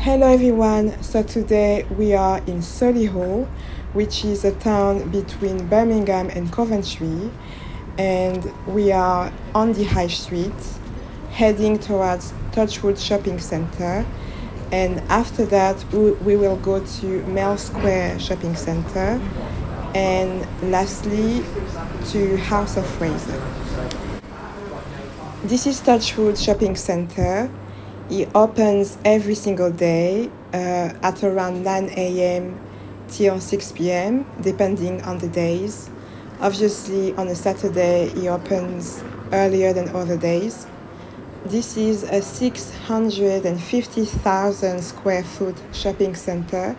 Hello everyone, so today we are in Solihull, which is a town between Birmingham and Coventry, and we are on the high street heading towards Touchwood shopping centre, and after that we will go to Mell Square shopping centre, and lastly to House of Fraser. This is Touchwood shopping centre. It opens every single day at around 9 a.m. till 6 p.m. depending on the days. Obviously on a Saturday it opens earlier than other days. This is a 650,000 square foot shopping centre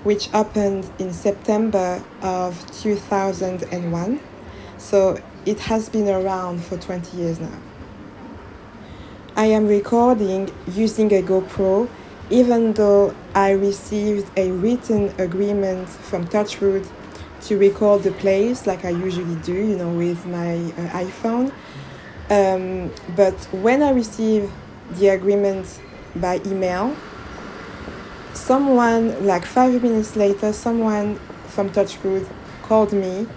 which opened in September of 2001. So it has been around for 20 years now. I am recording using a GoPro, even though I received a written agreement from Touchwood to record the place like I usually do, with my iPhone. But when I received the agreement by email, like 5 minutes later, someone from Touchwood called me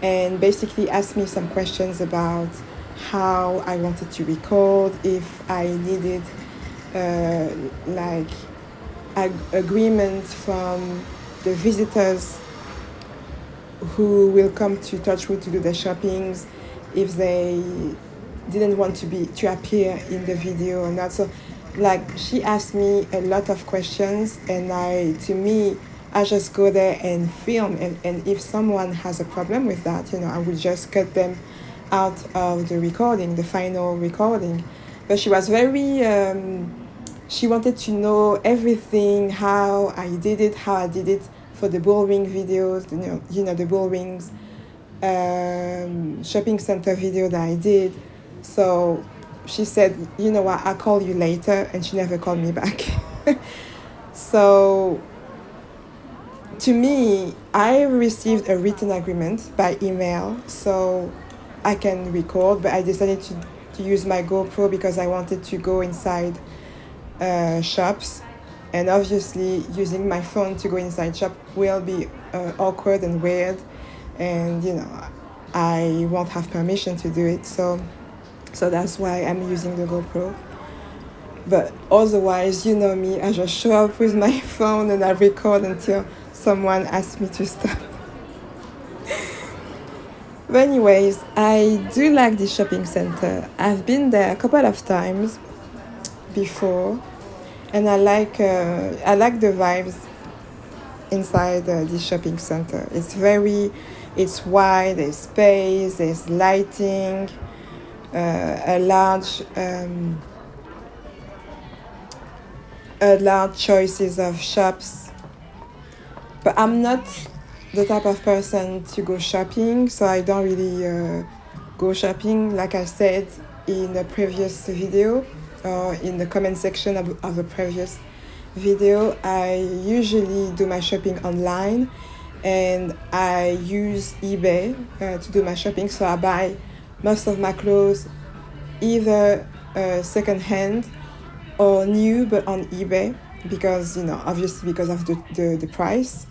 and basically asked me some questions about how I wanted to record, if I needed agreement from the visitors who will come to Touchwood to do their shoppings, if they didn't want to appear in the video or not. So she asked me a lot of questions, and I just go there and film, and if someone has a problem with that, I would just cut them out of the final recording. But she was very she wanted to know everything, how I did it for the bull ring videos, the bull rings shopping center video that I did. So she said, you know what, I'll call you later, and she never called me back. So to me, I received a written agreement by email, so I can record, but I decided to use my GoPro because I wanted to go inside shops, and obviously using my phone to go inside shop will be awkward and weird, and I won't have permission to do it, so that's why I'm using the GoPro. But otherwise, me, I just show up with my phone and I record until someone asks me to stop. But anyways, I do like this shopping center. I've been there a couple of times before, and I like the vibes inside this shopping center. It's wide, there's space, there's lighting, a large choices of shops. But I'm not the type of person to go shopping, so I don't really go shopping. Like I said in a previous video, or in the comment section of a previous video, I usually do my shopping online, and I use eBay to do my shopping. So I buy most of my clothes either second hand or new, but on eBay, because obviously because of the price.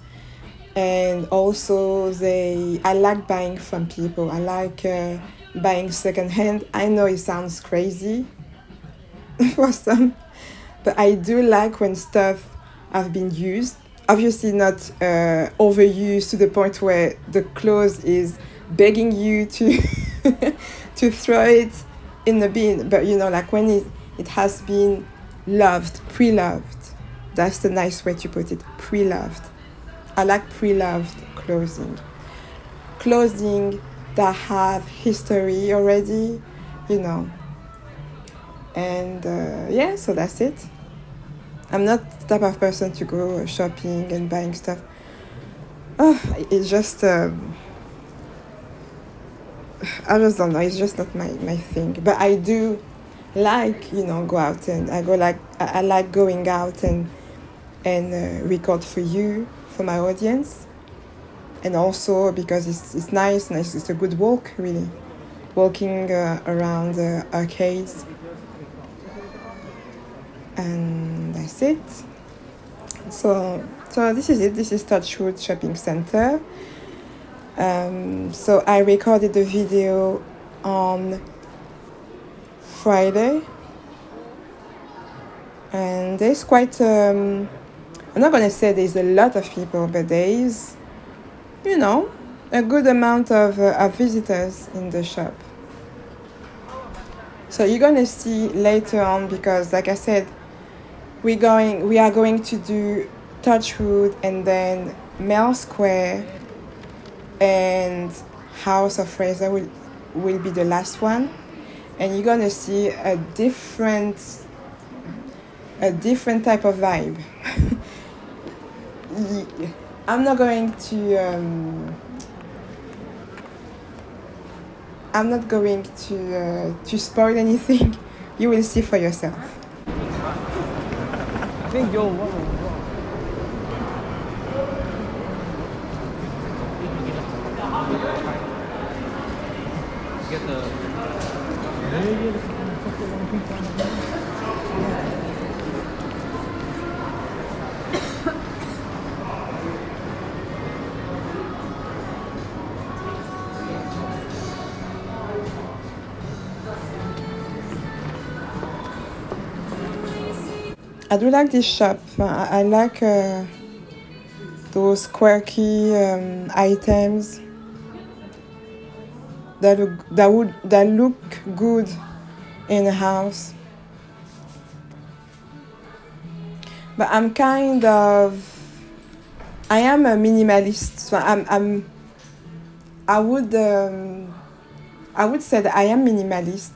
And also I like buying from people. I like buying secondhand. I know it sounds crazy for some, but I do like when stuff have been used. Obviously not overused to the point where the clothes is begging you to to throw it in the bin. But when it has been loved, pre-loved. That's the nice way to put it, pre-loved. I like pre-loved clothing that have history already, and so that's it. I'm not the type of person to go shopping and buying stuff. It's just I just don't know, it's just not my thing. But I do like go out, and I like going out and record for you, for my audience, and also because it's nice. It's a good walk, really, walking around the arcades, and that's it. So this is it. This is Touchwood Shopping Center. So I recorded the video on Friday, and there's quite. I'm not gonna say there's a lot of people, but there is, a good amount of visitors in the shop. So you're gonna see later on, because like I said, we are going to do Touchwood and then Mell Square and House of Fraser will be the last one, and you're gonna see a different type of vibe. I'm not going to spoil anything. You will see for yourself. I think you're one. Get the. I do like this shop. I like those quirky items that look good in a house. But I am a minimalist. So I would say that I am minimalist.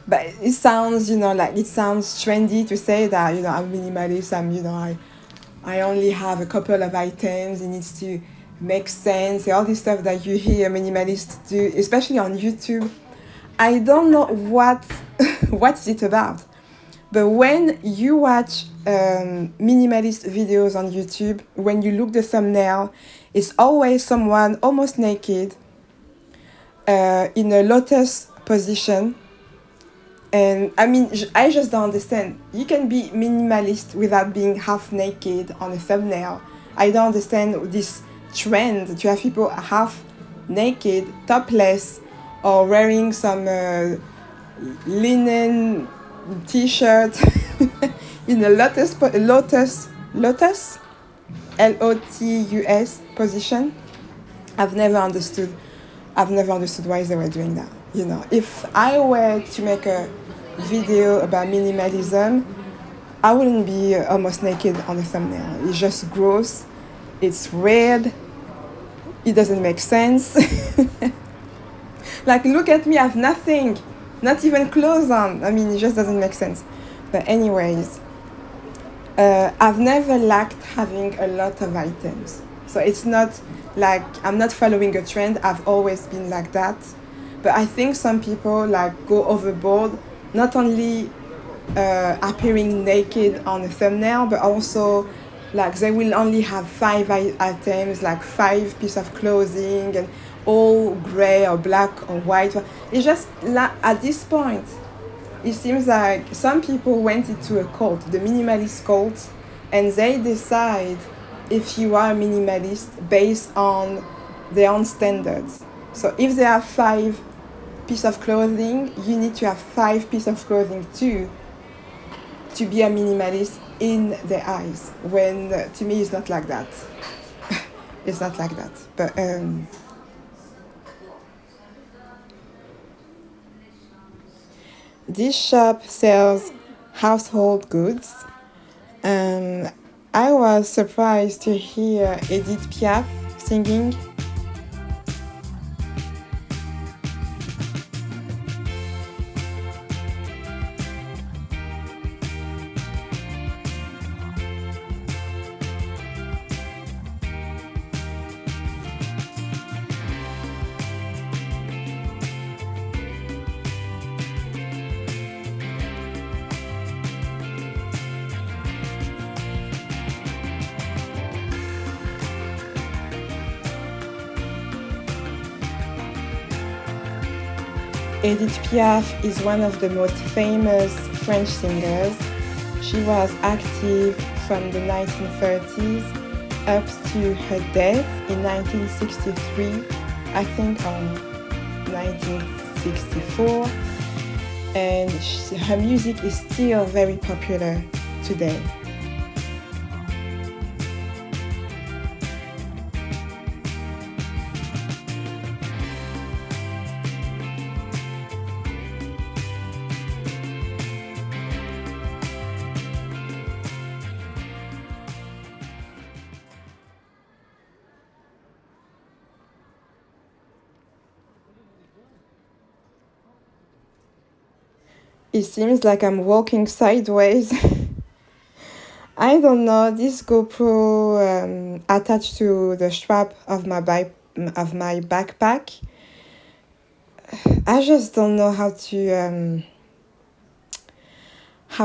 But it sounds, it sounds trendy to say that, I'm minimalist. I only have a couple of items. It needs to make sense. All this stuff that you hear minimalists do, especially on YouTube. I don't know what is it about. But when you watch minimalist videos on YouTube, when you look the thumbnail, it's always someone almost naked in a lotus position. And I just don't understand. You can be minimalist without being half naked on a thumbnail. I don't understand this trend to have people half naked, topless, or wearing some linen t-shirt in a lotus LOTUS position. I've never understood why they were doing that. If I were to make a video about minimalism, I wouldn't be almost naked on the thumbnail. It's just gross. It's weird. It doesn't make sense. Like, look at me, I have nothing. Not even clothes on. It just doesn't make sense. But anyways, I've never lacked having a lot of items. So it's not like I'm not following a trend. I've always been like that. But I think some people go overboard, not only appearing naked on a thumbnail, but also they will only have 5 items, 5 pieces of clothing, and all gray or black or white. It's just at this point, it seems like some people went into a cult, the minimalist cult, and they decide if you are a minimalist based on their own standards. So if they have 5 pieces of clothing, you need to have 5 pieces of clothing too to be a minimalist in their eyes. When to me it's not like that. It's not like that. But this shop sells household goods. I was surprised to hear Edith Piaf singing. Edith Piaf is one of the most famous French singers. She was active from the 1930s up to her death in 1963, I think on 1964, and her music is still very popular today. It seems like I'm walking sideways. I don't know, this GoPro attached to the strap of my backpack. I just don't know how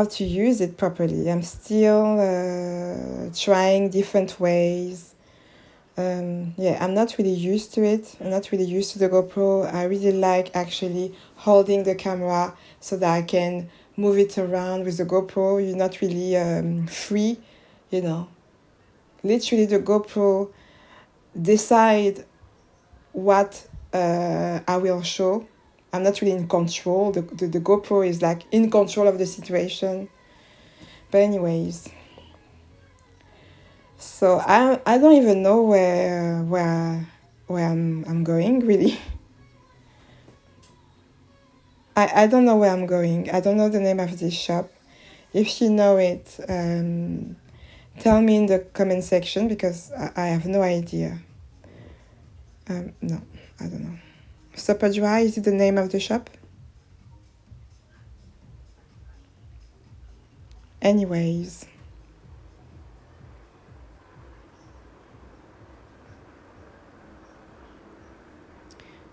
to use it properly. I'm still trying different ways. I'm not really used to it. I'm not really used to the GoPro. I really like actually holding the camera so that I can move it around with the GoPro. You're not really free, you know. Literally the GoPro decide what I will show. I'm not really in control. The GoPro is like in control of the situation. But anyways, so I don't even know where I'm going really. I don't know where I'm going. I don't know the name of this shop. If you know it, tell me in the comment section because I have no idea. No, I don't know. Supper Dry, is it the name of the shop? Anyways.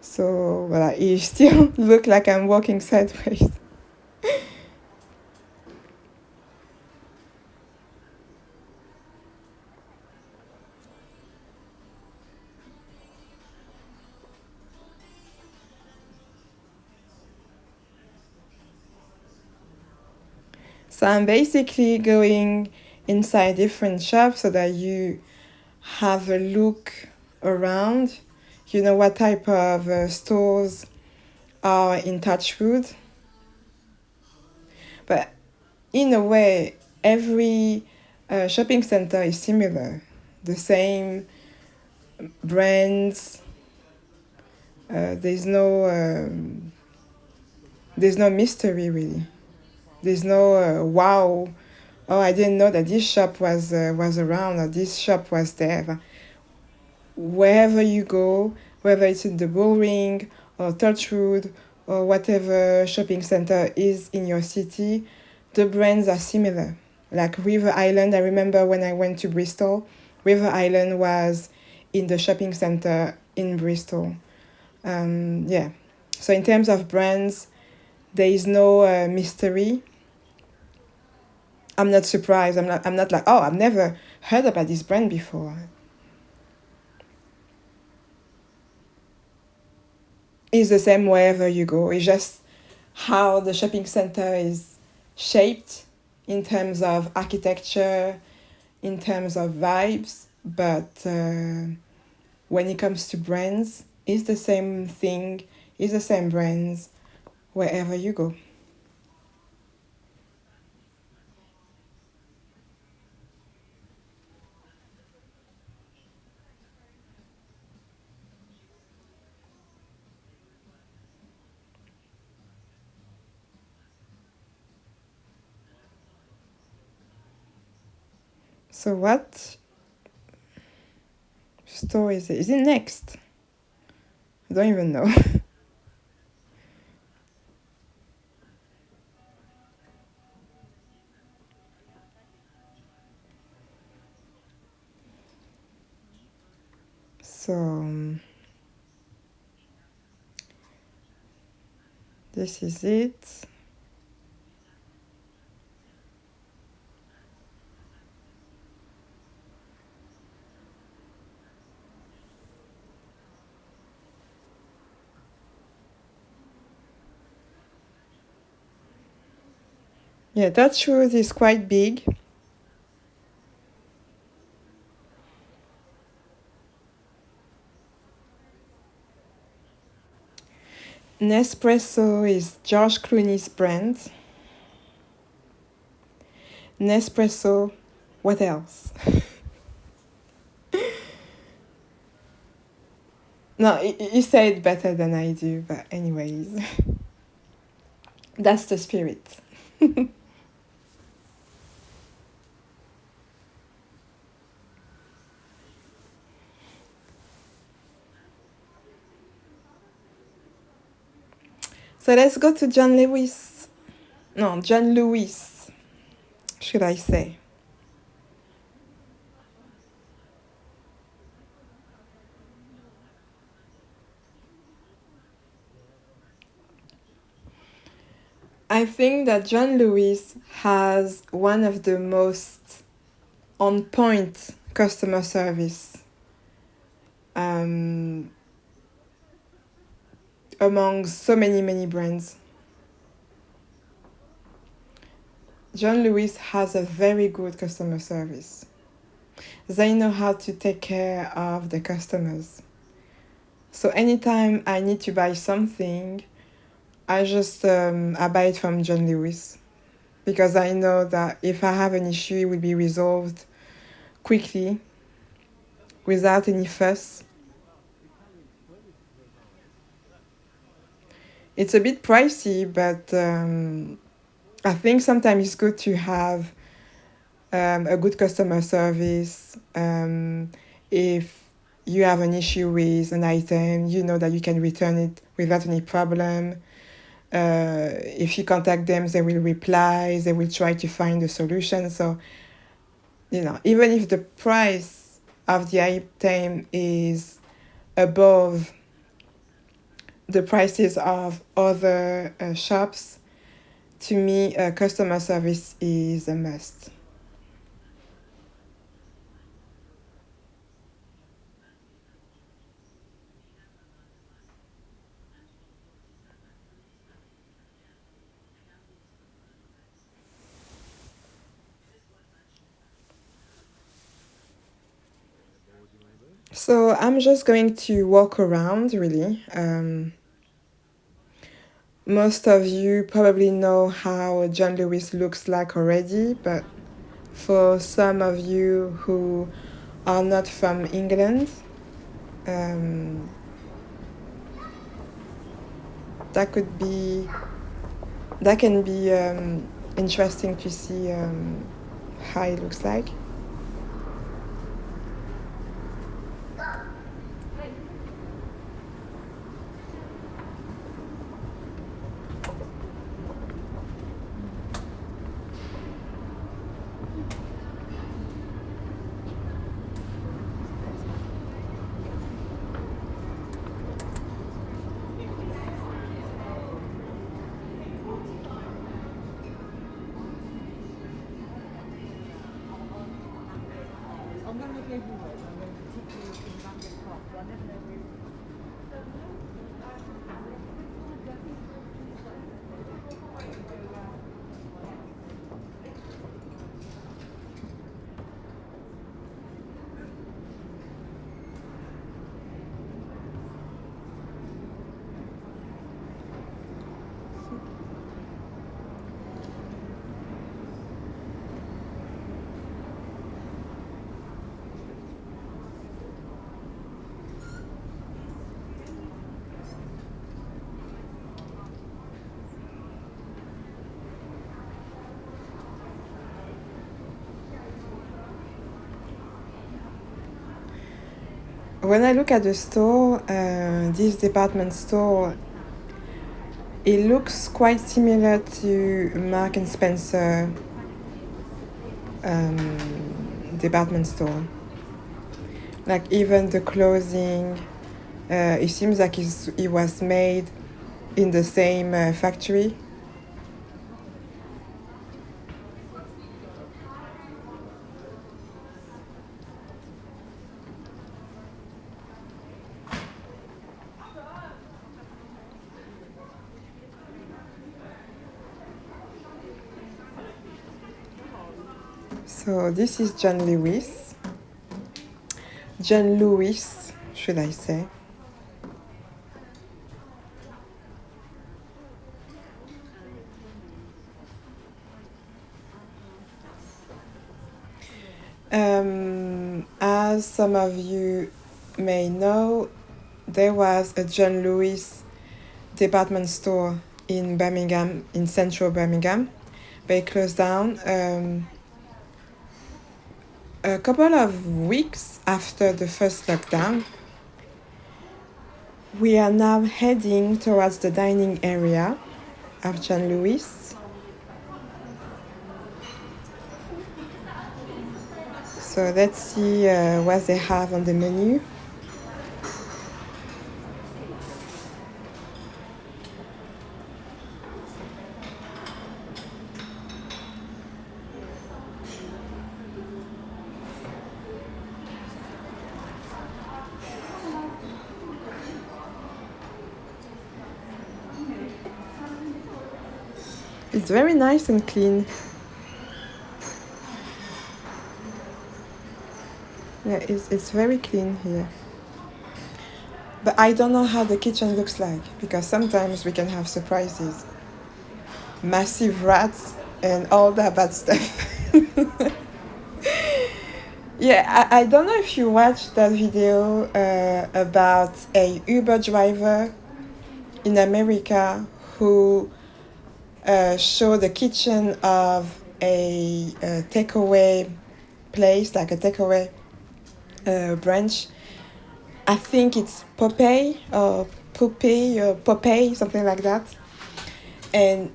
So, voilà, you still look like I'm walking sideways. So I'm basically going inside different shops so that you have a look around. You know what type of stores are in Touchwood. But in a way, every shopping center is similar. The same brands. There's no mystery really. There's no wow. Oh, I didn't know that this shop was around or this shop was there. Wherever you go, whether it's in the Bullring or Touchwood or whatever shopping center is in your city, the brands are similar. Like River Island, I remember when I went to Bristol, River Island was in the shopping center in Bristol. So in terms of brands, there is no mystery. I'm not surprised. I'm not like, oh, I've never heard about this brand before. It's the same wherever you go. It's just how the shopping center is shaped in terms of architecture, in terms of vibes. But when it comes to brands, it's the same thing. It's the same brands wherever you go. So what store is it? Is it Next? I don't even know. So this is it. Yeah, Touchwood is quite big. Nespresso is George Clooney's brand. Nespresso, what else? No, you say it better than I do, but anyways, that's the spirit. So let's go to John Lewis. No, John Lewis, should I say. I think that John Lewis has one of the most on point customer service um, among so many brands. John Lewis has a very good customer service. They know how to take care of the customers. So anytime I need to buy something, I buy it from John Lewis because I know that if I have an issue, it will be resolved quickly without any fuss. It's a bit pricey, but I think sometimes it's good to have a good customer service. If you have an issue with an item, you know that you can return it without any problem. If you contact them, they will reply, they will try to find a solution. So, even if the price of the item is above the prices of other shops, to me, customer service is a must. So I'm just going to walk around, really. Most of you probably know how John Lewis looks like already, but for some of you who are not from England, um, that could be that can be interesting to see how it looks like. When I look at the store, this department store, it looks quite similar to Mark and Spencer department store. Like even the clothing, it seems like it was made in the same factory. So this is John Lewis. John Lewis, should I say. As some of you may know, there was a John Lewis department store in Birmingham, in central Birmingham, but it closed down a couple of weeks after the first lockdown. We are now heading towards the dining area of John Lewis. So let's see what they have on the menu. It's very nice and clean. Yeah, it's very clean here. But I don't know how the kitchen looks like, because sometimes we can have surprises. Massive rats and all that bad stuff. Yeah, I don't know if you watched that video about a Uber driver in America who showed the kitchen of a takeaway place, like a takeaway branch. I think it's Popeye, something like that. And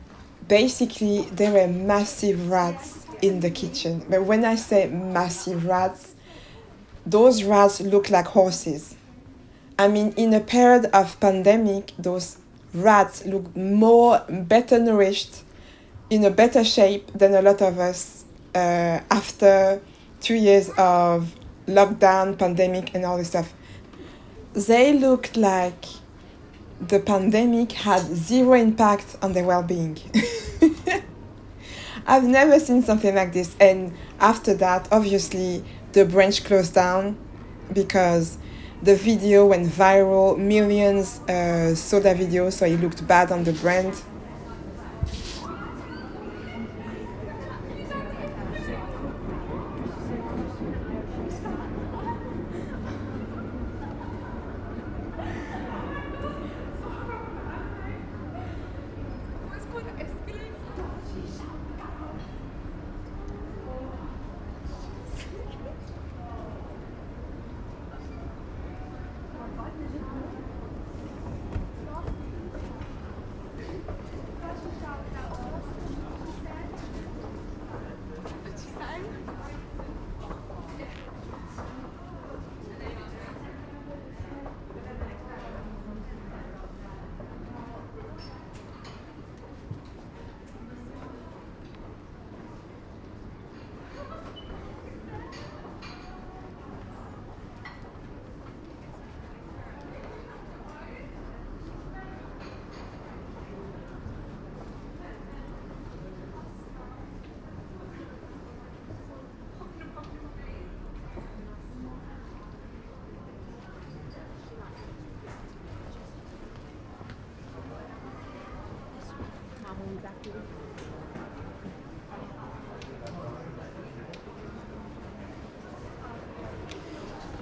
basically, there were massive rats in the kitchen. But when I say massive rats, those rats look like horses. I mean, in a period of pandemic, those rats look better nourished, in a better shape than a lot of us after 2 years of lockdown, pandemic, and all this stuff. They looked like the pandemic had zero impact on their well-being. I've never seen something like this. And after that, obviously, the branch closed down because the video went viral. Millions saw the video, so it looked bad on the brand.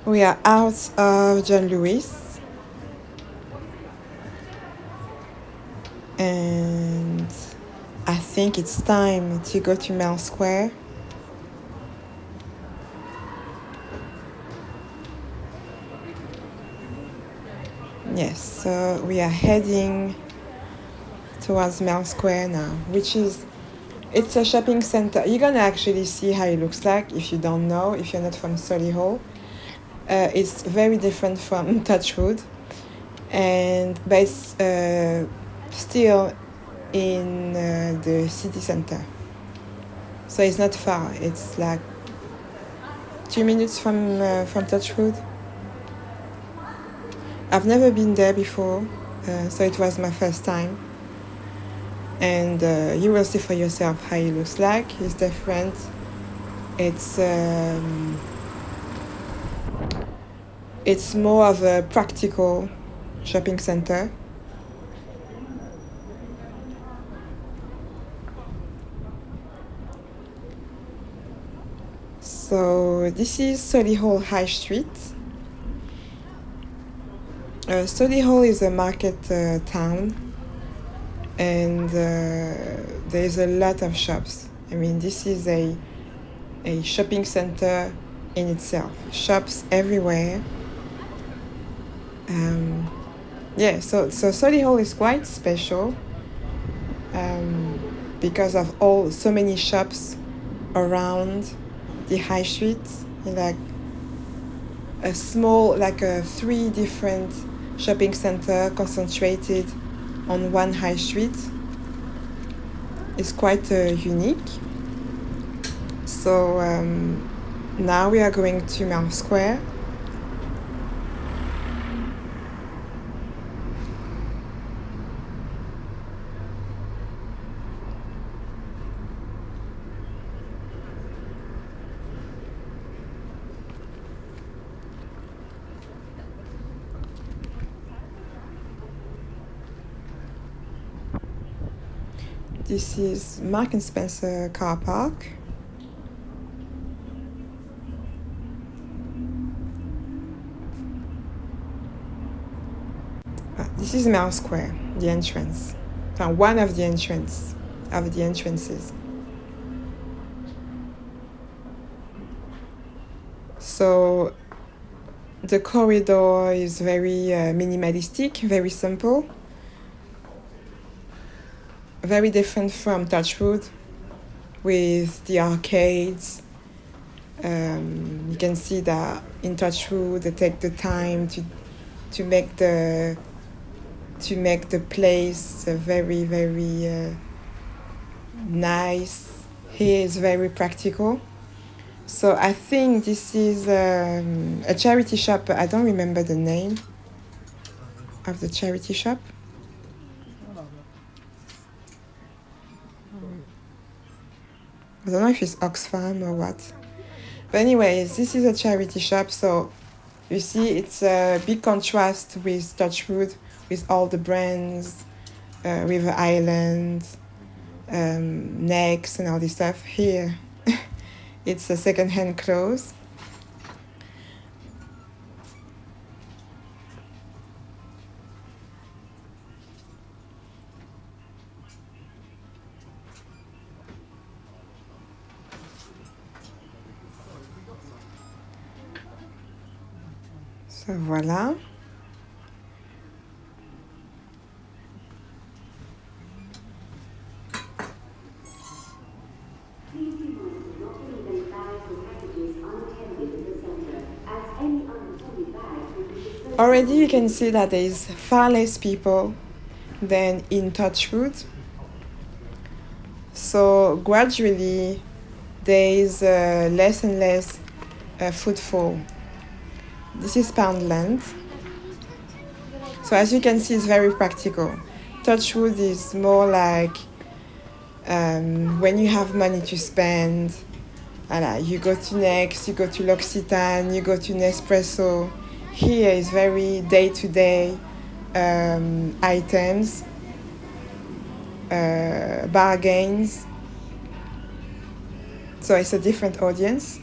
We are out of John Lewis, and I think it's time to go to Mell Square. Yes, so we are heading towards Mell Square now, which is, it's a shopping center. You're gonna actually see how it looks like if you don't know, if you're not from Solihull. It's very different from Touchwood, but it's still in the city center. So it's not far. It's like 2 minutes from Touchwood. I've never been there before, so it was my first time. And you will see for yourself how it looks like. It's different. It's it's more of a practical shopping center. So this is Solihull High Street. Solihull is a market town, and there's a lot of shops. I mean, this is a shopping center in itself. Shops everywhere. So Solihull is quite special because of so many shops around the high street. Like three different shopping center concentrated on one high street. It's quite unique. So now we are going to Mell Square. This is Mark and Spencer car park. This is Mell Square, the entrance. One of the entrances. So the corridor is very minimalistic, very simple. Very different from Touchwood with the arcades. You can see that in Touchwood they take the time to make the place very, very nice. Here is very practical. So I think this is a charity shop, but I don't remember the name of the charity shop. I don't know if it's Oxfam or what. But anyways, this is a charity shop, so you see it's a big contrast with Touchwood, with all the brands, River Island, Next and all this stuff. Here, it's a second-hand clothes. So voilà. Already you can see that there is far less people than in Touchwood. So gradually there is less and less footfall. This is Poundland. So as you can see, it's very practical. Touchwood is more like when you have money to spend, you go to Next, you go to L'Occitane, you go to Nespresso. Here is very day-to-day items, bargains. So it's a different audience.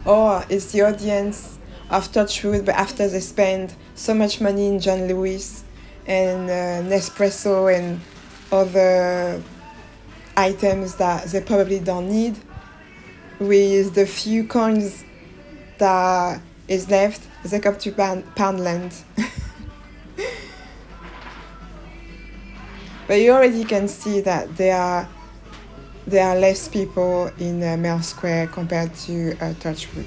Or it's the audience of Touchwood, but after they spend so much money in John Lewis and Nespresso and other items that they probably don't need, with the few coins that is left, they come to Poundland. But you already can see that there are less people in Mell Square compared to Touchwood.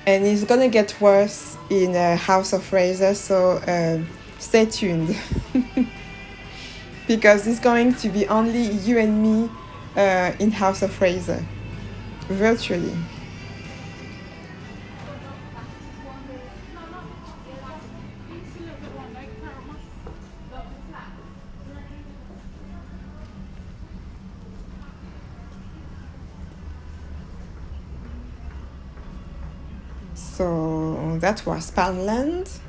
And it's gonna get worse in House of Fraser, so stay tuned. Because it's going to be only you and me in House of Fraser, virtually. So that was Poundland.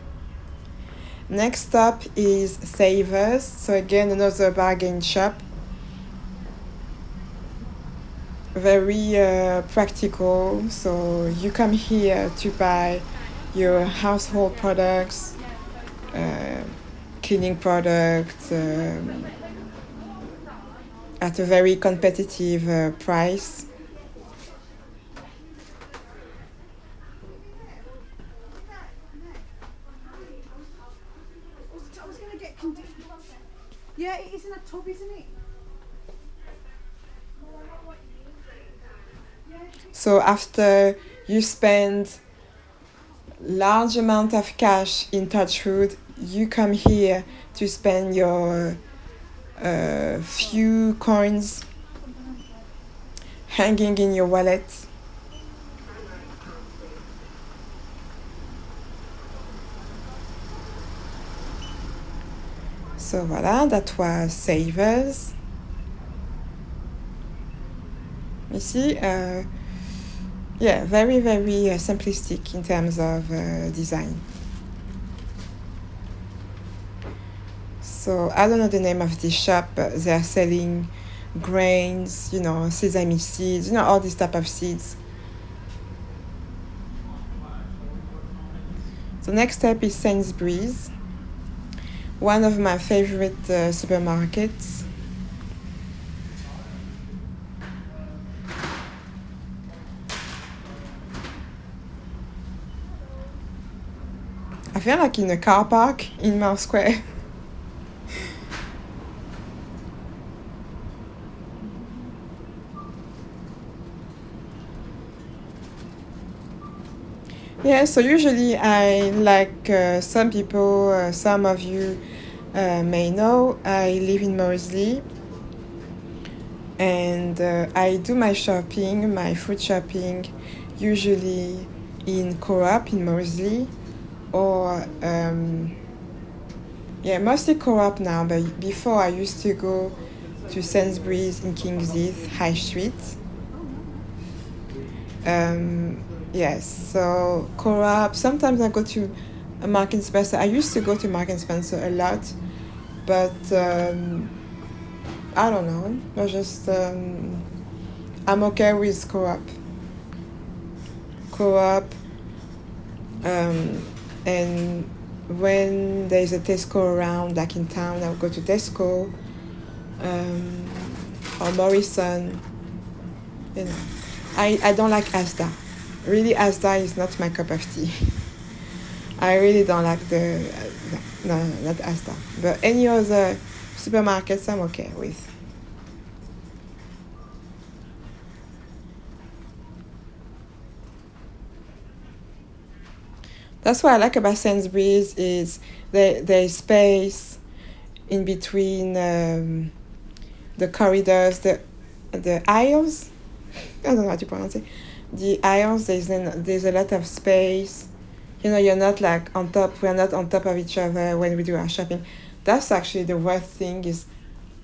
Next up is Savers. So again, another bargain shop. Very practical. So you come here to buy your household products, cleaning products, at a very competitive price. Yeah, it is in a tub, isn't it? So after you spend large amount of cash in Touchwood, you come here to spend your few coins hanging in your wallet. So voilà, that was Savers. You see, yeah, very, very simplistic in terms of design. So I don't know the name of this shop, but they are selling grains, sesame seeds, all these type of seeds. So next step is Sainsbury's, one of my favorite supermarkets. I feel like in a car park in Mell Square. Yeah, so usually some people, some of you may know, I live in Moseley, and I do my shopping, my food shopping, usually in Co-op in Moseley, or mostly Co-op now, but before I used to go to Sainsbury's in King's Heath, High Street. Yes, so Co-op. Sometimes I go to Mark and Spencer. I used to go to Mark and Spencer a lot, but I don't know. I just I'm okay with Co-op. Co-op, and when there's a Tesco around, like in town, I'll go to Tesco or Morrison. I don't like Asda. Really, Asda is not my cup of tea. I really don't like no, not Asda. But any other supermarkets, I'm okay with. That's what I like about Sainsbury's is there's space in between the corridors, the aisles. I don't know how to pronounce it. The aisles, there's a lot of space. You're not on top. We're not on top of each other when we do our shopping. That's actually the worst thing is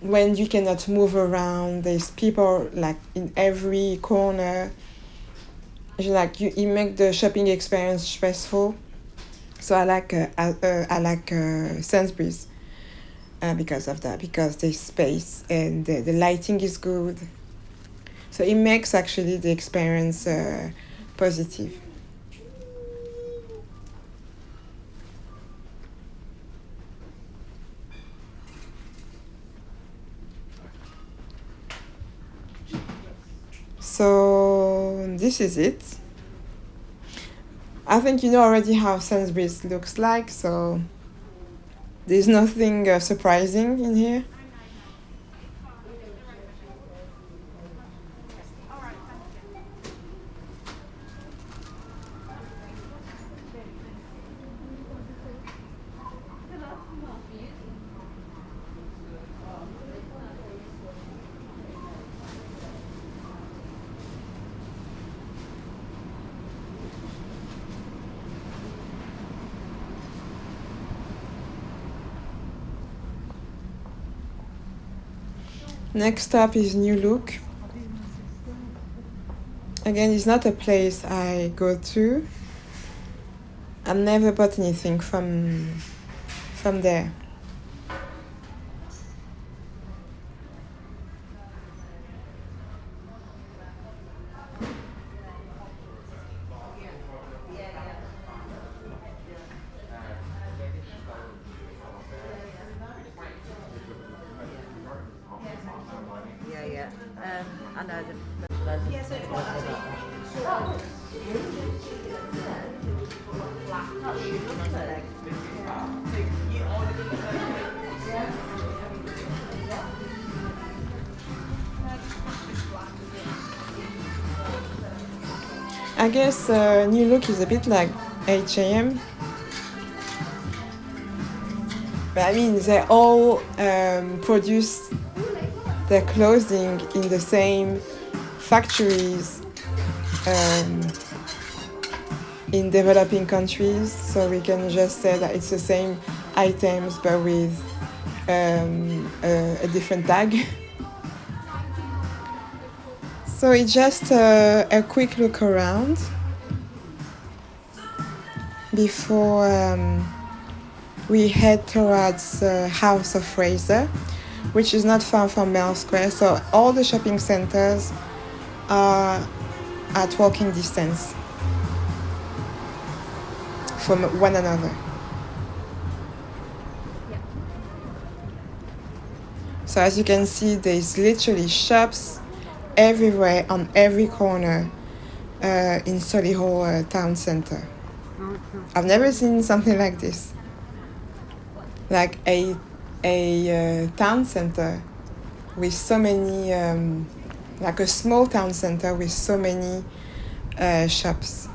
when you cannot move around. There's people in every corner. You make the shopping experience stressful. So I like Sainsbury's because of that, because there's space and the lighting is good. So it makes actually the experience positive. So this is it. I think you know already how Sainsbury's looks like, so there's nothing surprising in here. Next up is New Look. Again, it's not a place I go to, I never bought anything from there. Yeah. I know that. I guess New Look is a bit like H&M. But I mean, they all produce their clothing in the same factories in developing countries, so we can just say that it's the same items but with a different tag. So it's just a quick look around before we head towards House of Fraser, which is not far from Mell Square. So all the shopping centers are at walking distance from one another. So as you can see, there's literally shops everywhere on every corner in Solihull town center. I've never seen something like this. Like a town center with so many, like a small town center with so many shops.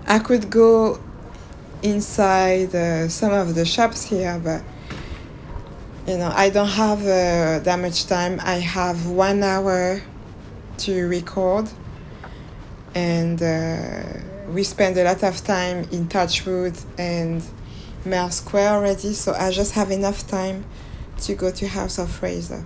I could go inside some of the shops here, but I don't have that much time. I have 1 hour to record, and we spend a lot of time in Touchwood and Mell Square already, so I just have enough time to go to House of Fraser.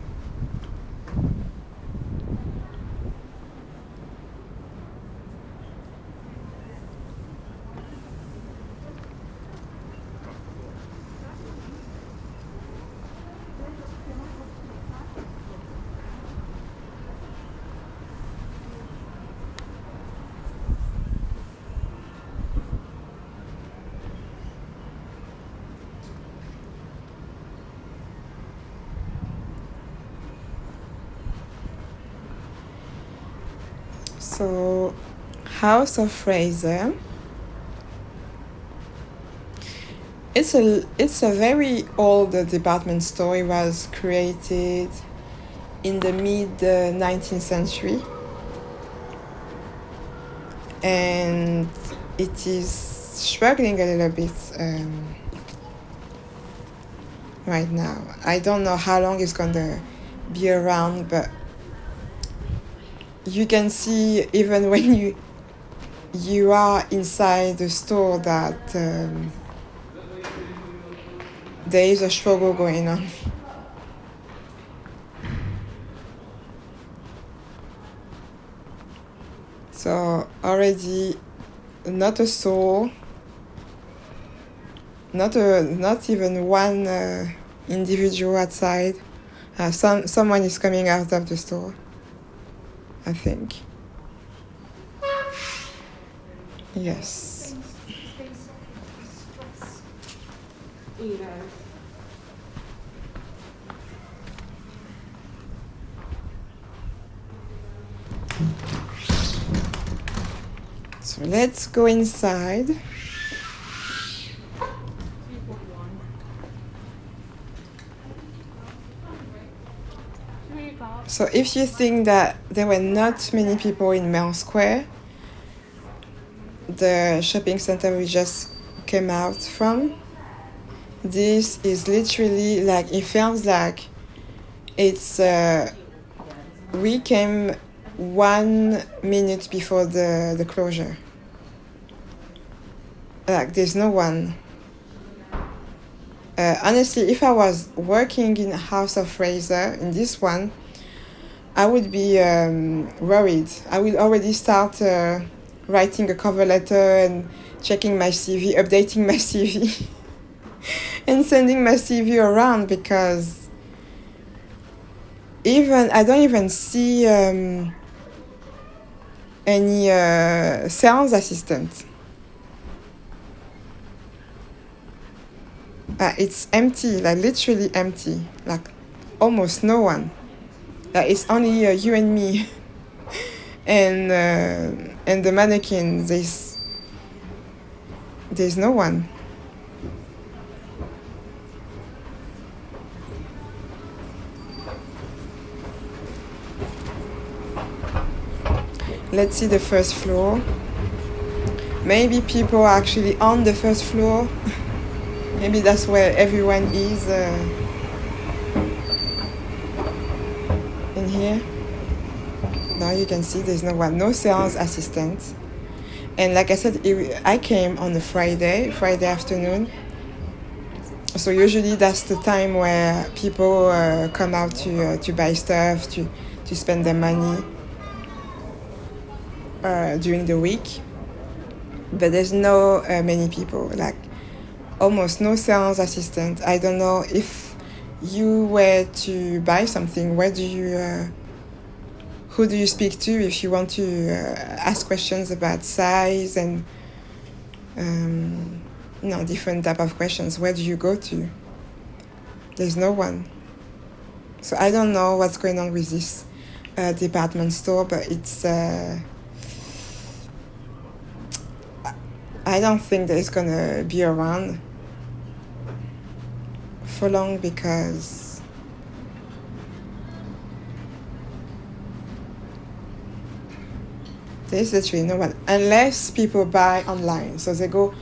So, House of Fraser. It's a very old department store. It was created in the mid 19th century, and it is struggling a little bit right now. I don't know how long it's gonna be around, but you can see even when you are inside the store that there is a struggle going on. So already not a soul, not even one individual outside. Someone is coming out of the store, I think. Yes. So let's go inside. So if you think that there were not many people in Mell Square, the shopping center we just came out from, this is literally like, it feels like it's we came 1 minute before the closure. Like, there's no one. Honestly, if I was working in House of Fraser, in this one, I would be worried. I will already start writing a cover letter and checking my CV, updating my CV, and sending my CV around, because I don't even see any sales assistant. It's empty, like literally empty, like almost no one. It's only you and me, and the mannequin. There's no one. Let's see the first floor. Maybe people are actually on the first floor. Maybe that's where everyone is in here. Now you can see there's no one, no sales assistant. And like I said, I came on a Friday afternoon. So usually that's the time where people come out to buy stuff, to spend their money during the week. But there's no many people, like almost no sales assistant. I don't know if you were to buy something, who do you speak to if you want to ask questions about size and different type of questions? Where do you go to? There's no one. So I don't know what's going on with this department store, but it's I don't think that it's gonna be around for long, because there's literally no one, unless people buy online. So they go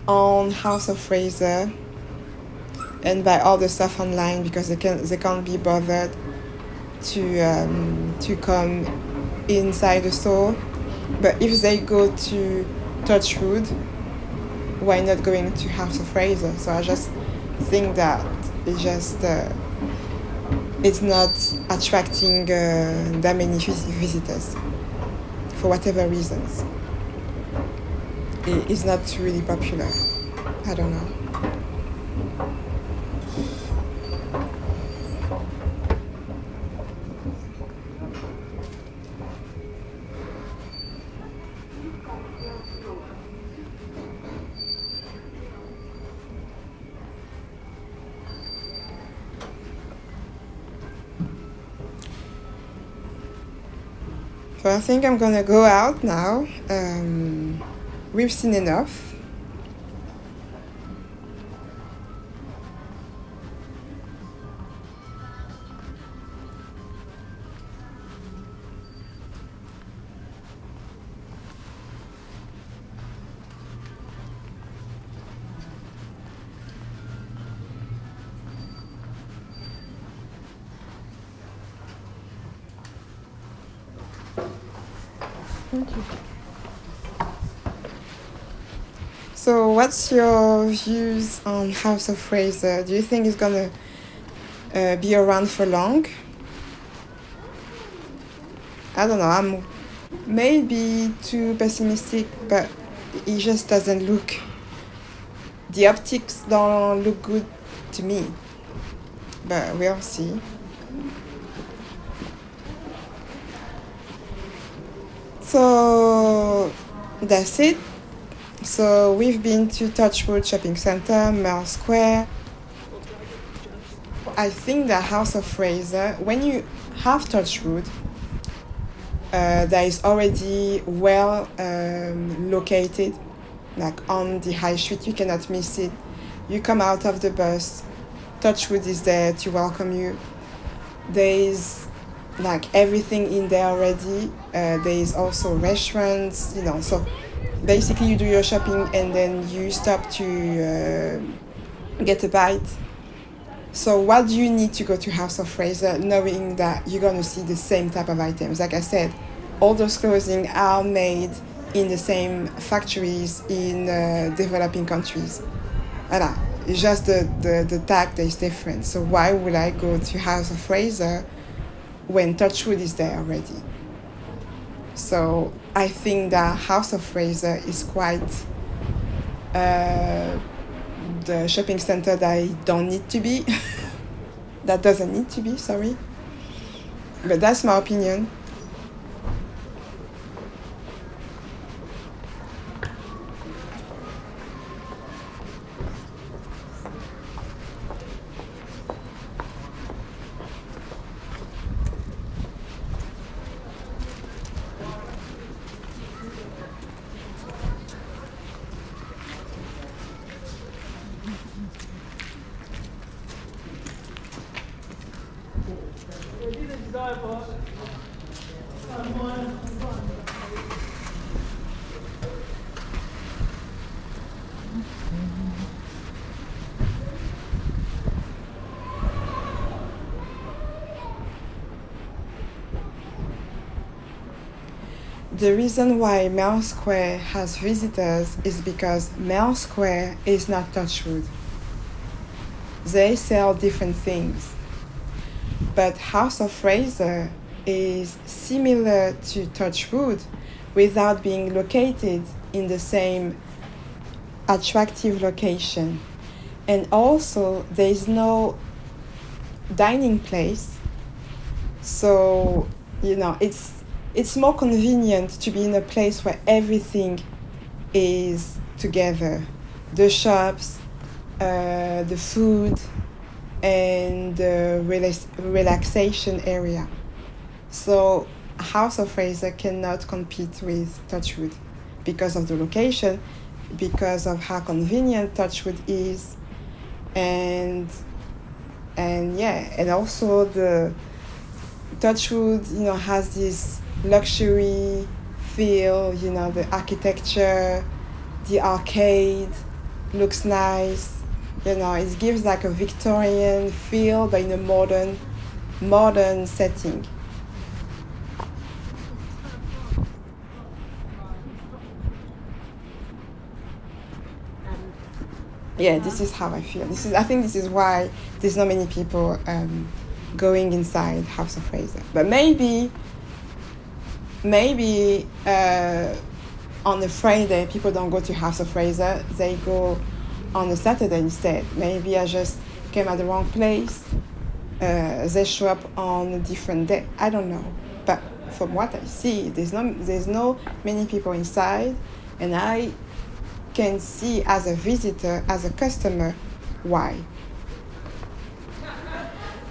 on House of Fraser and buy all the stuff online, because they can't be bothered to come inside the store. But if they go to Touchwood, why not going to House of Fraser? So I just think that it's not attracting that many visitors for whatever reasons. It's not really popular. I don't know. So I think I'm gonna go out now. We've seen enough. Thank you. So what's your views on House of Fraser? Do you think it's gonna be around for long? I don't know, I'm maybe too pessimistic, but it just doesn't look, the optics don't look good to me, but we'll see. So that's it. So we've been to Touchwood Shopping Centre, Mell Square. I think the House of Fraser, when you have Touchwood, that is already well located, like on the high street. You cannot miss it. You come out of the bus, Touchwood is there to welcome you. There is like everything in there already. There is also restaurants, so basically you do your shopping and then you stop to get a bite. So what do you need to go to House of Fraser knowing that you're going to see the same type of items? Like I said, all those clothing are made in the same factories in developing countries. Voilà. It's just the tag that is different. So why would I go to House of Fraser when Touchwood is there already? So I think that House of Fraser is quite the shopping center that I don't need to be. That doesn't need to be, sorry. But that's my opinion. The reason why Mell Square has visitors is because Mell Square is not Touchwood. They sell different things. But House of Fraser is similar to Touchwood without being located in the same attractive location. And also, there is no dining place. So, it's more convenient to be in a place where everything is together. The shops, the food, and the relaxation area. So House of Fraser cannot compete with Touchwood because of the location, because of how convenient Touchwood is, and also the Touchwood, has this luxury feel, the architecture, the arcade looks nice, it gives like a Victorian feel but in a modern setting. Yeah, this is how I feel. I think this is why there's not many people going inside House of Fraser. But maybe on a Friday people don't go to House of Fraser, they go on a Saturday instead. Maybe I just came at the wrong place. They show up on a different day. I don't know. But from what I see, there's no many people inside, and I can see as a visitor, as a customer, why.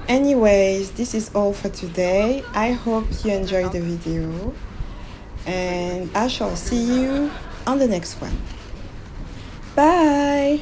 Anyways, this is all for today. I hope you enjoyed the video, and I shall see you on the next one. Bye!